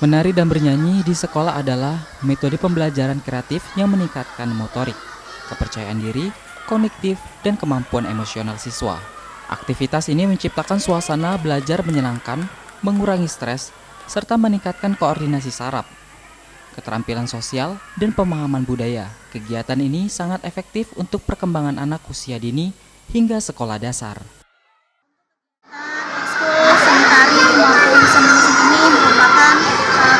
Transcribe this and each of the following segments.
Menari dan bernyanyi di sekolah adalah metode pembelajaran kreatif yang meningkatkan motorik, kepercayaan diri, kognitif, dan kemampuan emosional siswa. Aktivitas ini menciptakan suasana belajar menyenangkan, mengurangi stres, serta meningkatkan koordinasi saraf, keterampilan sosial, dan pemahaman budaya. Kegiatan ini sangat efektif untuk perkembangan anak usia dini hingga sekolah dasar. Ekskul seni tari maupun seni musik ini merupakan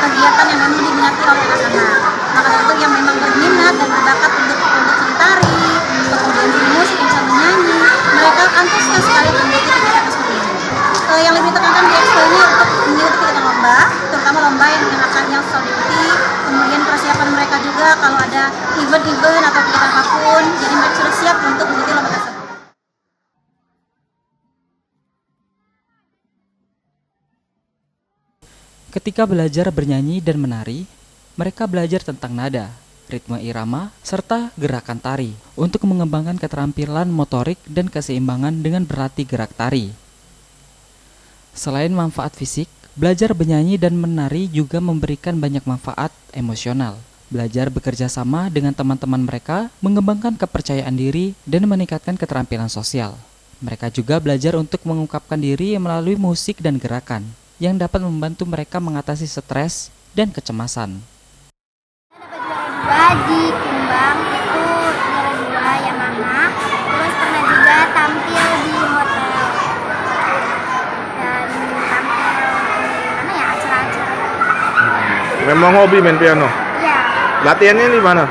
kegiatan yang memang diminati oleh anak-anak. Maka dari itu yang memang berminat dan berbakat untuk seni tari, kemudian seni musik yang bisa menyanyi, mereka antusias sekali mengikuti kegiatan ekskul ini. Yang lebih ditekankan di ekskul ini untuk mengikuti kegiatan lomba, terutama lomba yang selalu diikuti, kemudian persiapan mereka juga kalau ada event-event atau kegiatan apapun, jadi mereka sudah siap untuk mengikuti lomba tersebut. Ketika belajar bernyanyi dan menari, mereka belajar tentang nada, ritme irama, serta gerakan tari untuk mengembangkan keterampilan motorik dan keseimbangan dengan berlatih gerak tari. Selain manfaat fisik, belajar bernyanyi dan menari juga memberikan banyak manfaat emosional. Belajar bekerja sama dengan teman-teman mereka, mengembangkan kepercayaan diri, dan meningkatkan keterampilan sosial. Mereka juga belajar untuk mengungkapkan diri melalui musik dan gerakan yang dapat membantu mereka mengatasi stres dan kecemasan. Dapat juara 2 di Kumbang, itu juara 2 Yamaha. Terus pernah juga tampil di hotel dan tampil di acara-acara. Memang hobi main piano. Ya, Latihannya di mana?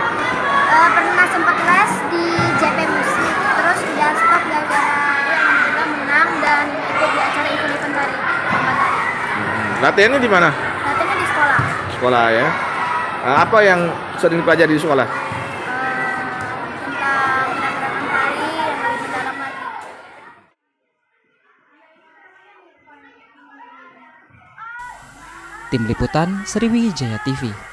pernah sempat les di JP Musik. Terus udah stop gara-gara alhamdulillah menang dan ikut di acara event-event tari. Lomba tari. Latihannya di mana? Latihannya di sekolah. Sekolah ya. Apa yang sering dipelajari di sekolah? Tentang gerakan tari yang lebih dalam lagi. Tim Liputan Sriwijaya TV.